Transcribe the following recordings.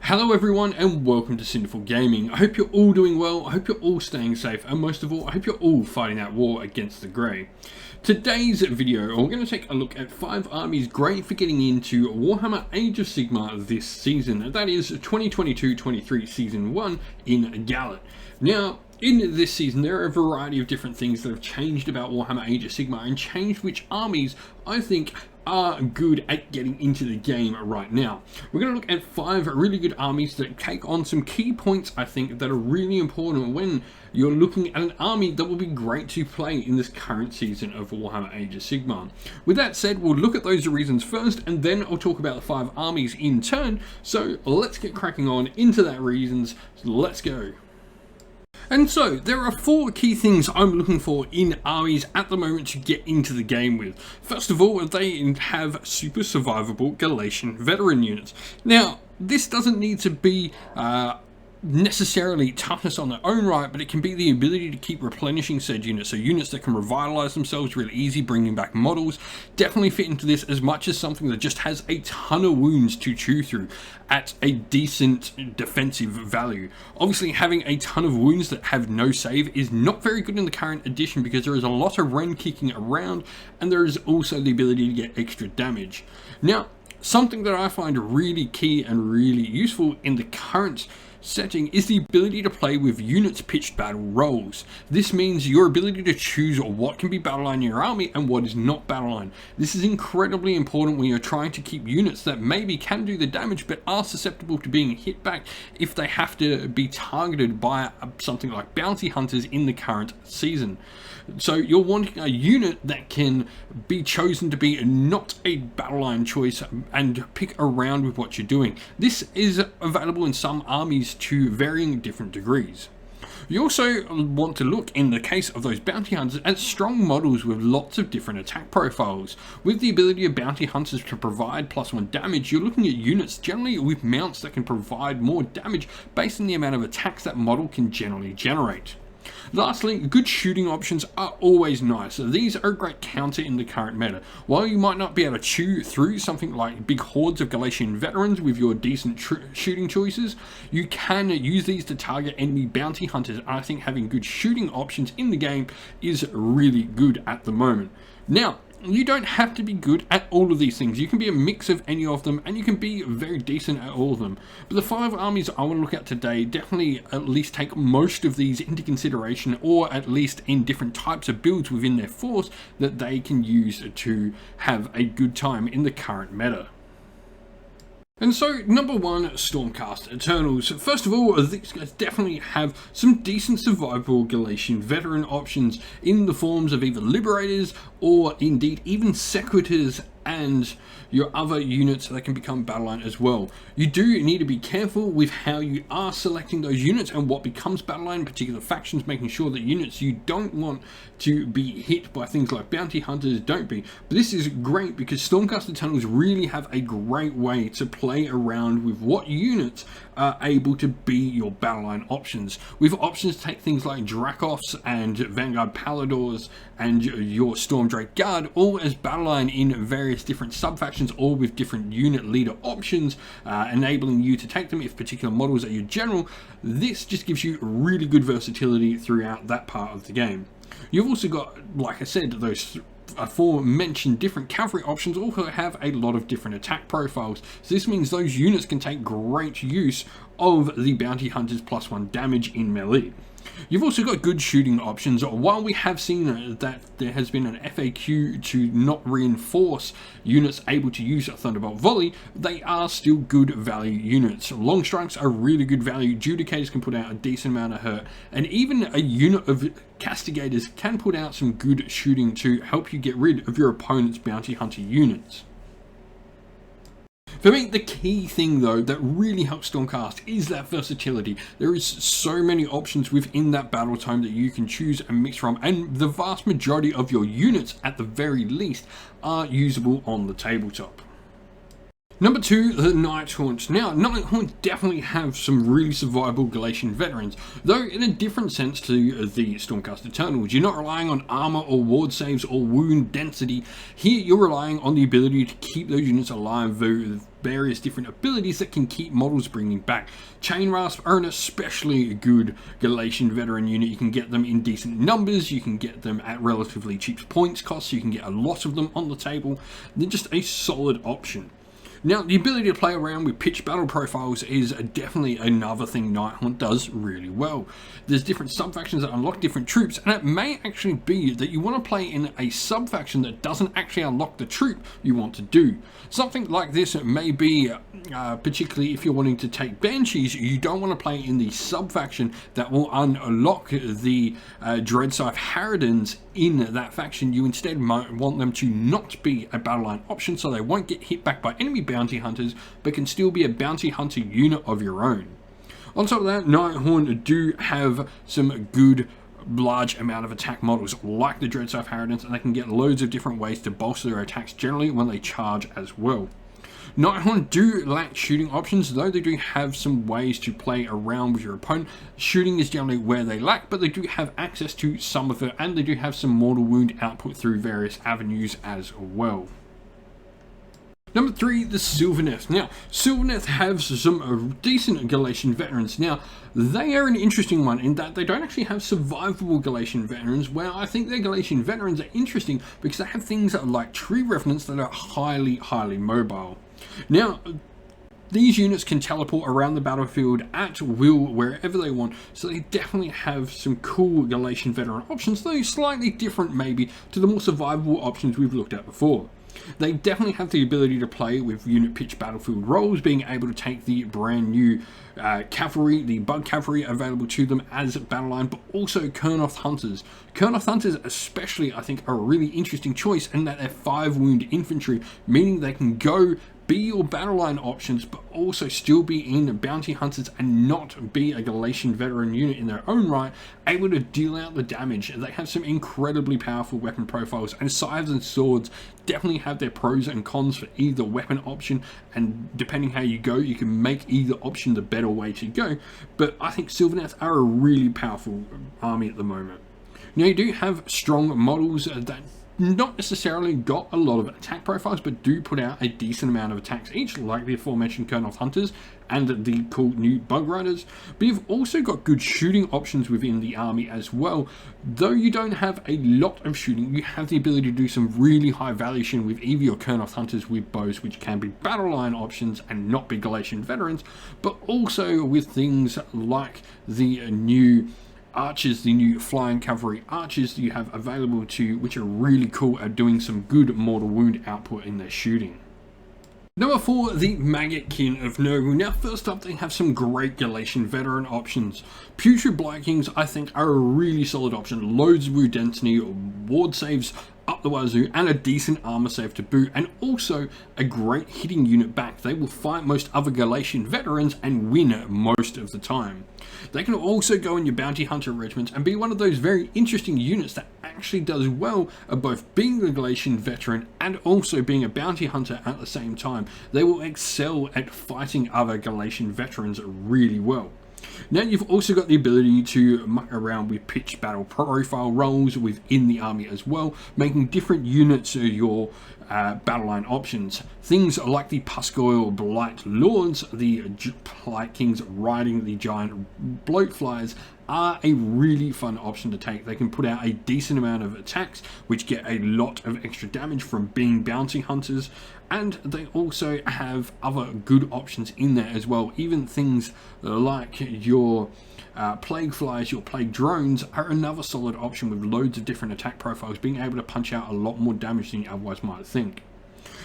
Hello everyone and welcome to Sinful Gaming. I hope you're all doing well, I hope you're all staying safe, and most of all, I hope you're all fighting that war against the grey. Today's video, we're going to take a look at 5 armies great for getting into Warhammer Age of Sigmar this season. That is 2022-23 Season 1 in Gallet. Now, in this season, there are a variety of different things that have changed about Warhammer Age of Sigmar and changed which armies I think are good at getting into the game right now. We're going to look at 5 really good armies that take on some key points I think that are really important when you're looking at an army that will be great to play in this current season of Warhammer Age of Sigmar. With that said, we'll look at those reasons first and then I'll talk about the 5 armies in turn. So let's get cracking on into that reasons. Let's go. And so, there are 4 key things I'm looking for in armies at the moment to get into the game with. First of all, they have super survivable Galatian veteran units. Now, this doesn't need to be necessarily toughness on their own right, but it can be the ability to keep replenishing said units. So units that can revitalize themselves really easy, bringing back models, definitely fit into this as much as something that just has a ton of wounds to chew through at a decent defensive value. Obviously, having a ton of wounds that have no save is not very good in the current edition because there is a lot of Ren kicking around, and there is also the ability to get extra damage. Now, something that I find really key and really useful in the current setting is the ability to play with units pitched battle roles. This means your ability to choose what can be battle line in your army and what is not battle line. This is incredibly important when you're trying to keep units that maybe can do the damage but are susceptible to being hit back if they have to be targeted by something like bounty hunters in the current season. So you're wanting a unit that can be chosen to be not a battle line choice and pick around with what you're doing. This is available in some armies to varying different degrees. You also want to look, in the case of those bounty hunters, at strong models with lots of different attack profiles. With the ability of bounty hunters to provide +1 damage, you're looking at units generally with mounts that can provide more damage based on the amount of attacks that model can generally generate. Lastly, good shooting options are always nice. These are a great counter in the current meta. While you might not be able to chew through something like big hordes of Galatian veterans with your decent shooting choices, you can use these to target enemy bounty hunters. I think having good shooting options in the game is really good at the moment. Now, you don't have to be good at all of these things. You can be a mix of any of them, and you can be very decent at all of them. But the 5 armies I want to look at today definitely at least take most of these into consideration, or at least in different types of builds within their force that they can use to have a good time in the current meta. And so, number 1, Stormcast Eternals. First of all, these guys definitely have some decent survivable Galatian veteran options in the forms of either Liberators or indeed even Sequitors and your other units that can become battle line as well. You do need to be careful with how you are selecting those units and what becomes battle line in particular factions, making sure that units you don't want to be hit by things like bounty hunters don't be. But this is great because Stormcast Eternals really have a great way to play around with what units are able to be your battle line options, with options to take things like Dracoths and Vanguard Paladors and your Stormdrake Guard all as battle line in various different sub-factions, all with different unit leader options, enabling you to take them if particular models are your general. This just gives you really good versatility throughout that part of the game. You've also got, like I said, those aforementioned different cavalry options also have a lot of different attack profiles. So this means those units can take great use of the bounty hunters +1 damage in melee. You've also got good shooting options. While we have seen that there has been an FAQ to not reinforce units able to use a Thunderbolt Volley, they are still good value units. Long Strikes are really good value. Judicators can put out a decent amount of hurt, and even a unit of Castigators can put out some good shooting to help you get rid of your opponent's bounty hunter units. For me, the key thing though that really helps Stormcast is that versatility. There is so many options within that battle tome that you can choose and mix from, and the vast majority of your units at the very least are usable on the tabletop. Number 2, the Nighthaunt. Now, Nighthaunt definitely have some really survivable Galatian veterans, though in a different sense to the Stormcast Eternals. You're not relying on armor or ward saves or wound density. Here, you're relying on the ability to keep those units alive with various different abilities that can keep models bringing back. Chain Rasp are an especially good Galatian veteran unit. You can get them in decent numbers, you can get them at relatively cheap points costs, you can get a lot of them on the table. They're just a solid option. Now, the ability to play around with pitch battle profiles is definitely another thing Nighthaunt does really well. There's different sub-factions that unlock different troops, and it may actually be that you want to play in a sub-faction that doesn't actually unlock the troop you want to do. Something like this may be, particularly if you're wanting to take Banshees, you don't want to play in the sub-faction that will unlock the Dreadscythe Harridans in that faction. You instead might want them to not be a battle line option, so they won't get hit back by enemy bounty hunters, but can still be a bounty hunter unit of your own. On top of that, Nighthaunt do have some good large amount of attack models like the Dreadscythe Harridans, and they can get loads of different ways to bolster their attacks generally when they charge as well. Nighthaunt do lack shooting options, though they do have some ways to play around with your opponent. Shooting is generally where they lack, but they do have access to some of it, and they do have some mortal wound output through various avenues as well. Number 3, the Silvernets. Now, Silvernets have some decent Galatian veterans. Now, they are an interesting one in that they don't actually have survivable Galatian veterans, where I think their Galatian veterans are interesting because they have things like tree revenants that are highly mobile. Now, these units can teleport around the battlefield at will wherever they want, so they definitely have some cool Galatian veteran options, though slightly different maybe to the more survivable options we've looked at before. They definitely have the ability to play with unit pitch battlefield roles, being able to take the brand new cavalry, the bug cavalry available to them as battle line, but also Kurnoth Hunters. Kurnoth Hunters especially, I think, are a really interesting choice in that they're 5 wound infantry, meaning they can go be your battle line options, but also still be in bounty hunters and not be a Galatian veteran unit in their own right, able to deal out the damage. They have some incredibly powerful weapon profiles, and scythes and swords definitely have their pros and cons for either weapon option, and depending how you go, you can make either option the better way to go. But I think Silvernets are a really powerful army at the moment. Now, you do have strong models that not necessarily got a lot of attack profiles, but do put out a decent amount of attacks each, like the aforementioned Kurnoth Hunters and the cool new Bug Riders. But you've also got good shooting options within the army as well. Though you don't have a lot of shooting, you have the ability to do some really high value shooting with either your Kurnoth Hunters with bows, which can be battle line options and not be Galatian veterans, but also with things like the new archers, the new flying cavalry archers that you have available to you, which are really cool at doing some good mortal wound output in their shooting. Number 4, the Maggotkin of Nurgle. Now, first up, they have some great Galatian veteran options. Putrid Blight Kings, I think, are a really solid option. Loads of wound density, ward saves up the wazoo, and a decent armor save to boot, and also a great hitting unit back. They will fight most other Galatian veterans and win most of the time. They can also go in your bounty hunter regiments and be one of those very interesting units that actually does well at both being a Galatian veteran and also being a bounty hunter at the same time. They will excel at fighting other Galatian veterans really well. Now, you've also got the ability to muck around with pitch battle profile roles within the army as well, making different units your battle line options. Things like the Puscoil Blight Lords, the Blight Kings riding the giant bloatflies, are a really fun option to take. They can put out a decent amount of attacks, which get a lot of extra damage from being bounty hunters, and they also have other good options in there as well. Even things like your plague flies, your plague drones are another solid option with loads of different attack profiles, being able to punch out a lot more damage than you otherwise might think.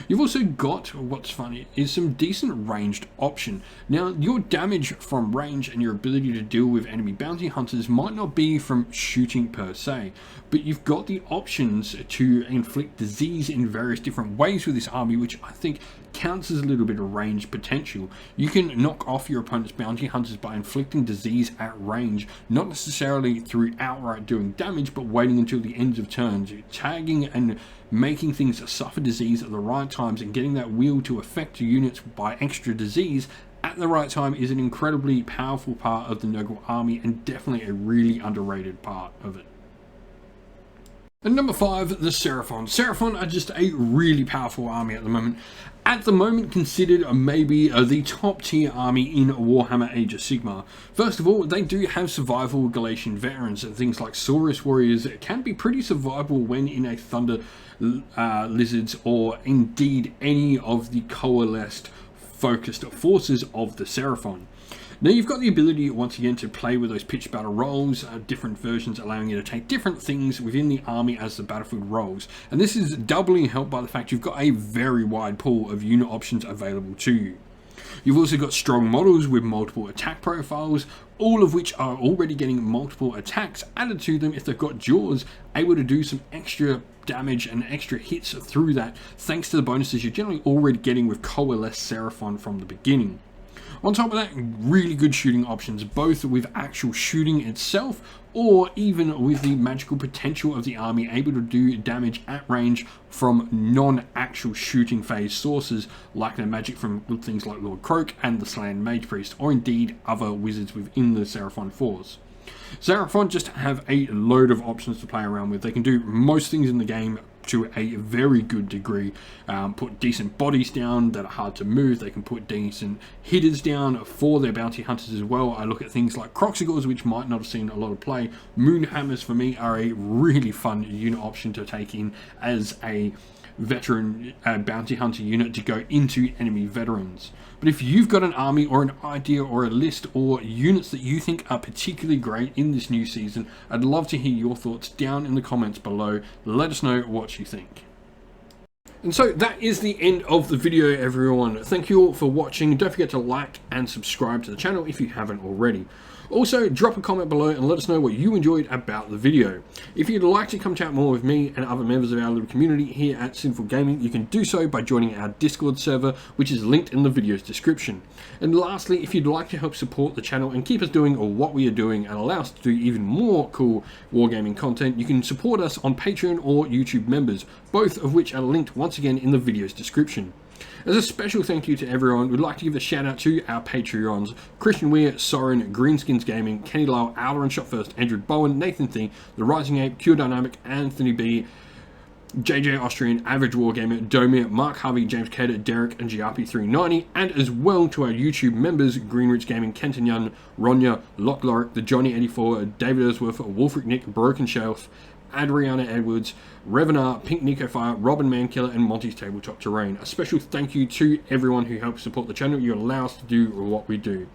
You've also got, what's funny, is some decent ranged option. Now, your damage from range and your ability to deal with enemy bounty hunters might not be from shooting per se, but you've got the options to inflict disease in various different ways with this army, which I think counts as a little bit of range potential. You can knock off your opponent's bounty hunters by inflicting disease at range, not necessarily through outright doing damage, but waiting until the ends of turns, tagging and making things suffer disease at the right times and getting that wheel to affect units by extra disease at the right time is an incredibly powerful part of the Nurgle army, and definitely a really underrated part of it. And number 5, the Seraphin. Seraphin are just a really powerful army at the moment. At the moment considered maybe the top tier army in Warhammer Age of Sigmar. First of all, they do have survival Galatian veterans, and things like Saurus warriors can be pretty survivable when in a Thunder Lizards, or indeed any of the coalesced focused forces of the Seraphin. Now you've got the ability once again to play with those pitched battle roles, different versions allowing you to take different things within the army as the battlefield rolls, and this is doubly helped by the fact you've got a very wide pool of unit options available to you. You've also got strong models with multiple attack profiles, all of which are already getting multiple attacks added to them if they've got jaws, able to do some extra damage and extra hits through that, thanks to the bonuses you're generally already getting with coalesced Seraphin from the beginning. On top of that, really good shooting options, both with actual shooting itself or even with the magical potential of the army, able to do damage at range from non-actual shooting phase sources like their magic from things like Lord Croak and the Slain Mage Priest, or indeed other wizards within the Seraphin force. Seraphin just have a load of options to play around with. They can do most things in the game to a very good degree. Put decent bodies down that are hard to move. They can put decent hitters down for their bounty hunters as well. I look at things like Croxigors, which might not have seen a lot of play. Moonhammers for me are a really fun unit option to take in as a veteran bounty hunter unit to go into enemy veterans. But if you've got an army or an idea or a list or units that you think are particularly great in this new season, I'd love to hear your thoughts down in the comments below. Let us know what you think. And so that is the end of the video, everyone. Thank you all for watching. Don't forget to like and subscribe to the channel if you haven't already. Also, drop a comment below and let us know what you enjoyed about the video. If you'd like to come chat more with me and other members of our little community here at Sinful Gaming, you can do so by joining our Discord server, which is linked in the video's description. And lastly, if you'd like to help support the channel and keep us doing what we are doing and allow us to do even more cool wargaming content, you can support us on Patreon or YouTube members, both of which are linked once again in the video's description. As a special thank you to everyone, we'd like to give a shout out to our Patreons: Christian Weir, Soren, Greenskins Gaming, Kenny Lyle, Alderon Shot First, Andrew Bowen, Nathan Thing, The Rising Ape, Cure Dynamic, Anthony B, JJ Austrian, Average Wargamer, Domir, Mark Harvey, James Cader, Derek, and GRP390, and as well to our YouTube members: Greenridge Gaming, Kenton Young, Ronya, Locklorick, The Johnny 84, David Ersworth, Wolfric Nick, Broken Shelf, Adriana Edwards, Revenar, Pink Nico Fire, Robin Mankiller, and Monty's Tabletop Terrain. A special thank you to everyone who helps support the channel. You allow us to do what we do.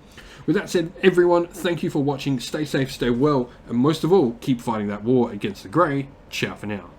With that said, everyone, thank you for watching. Stay safe, stay well, and most of all, keep fighting that war against the Grey. Ciao for now.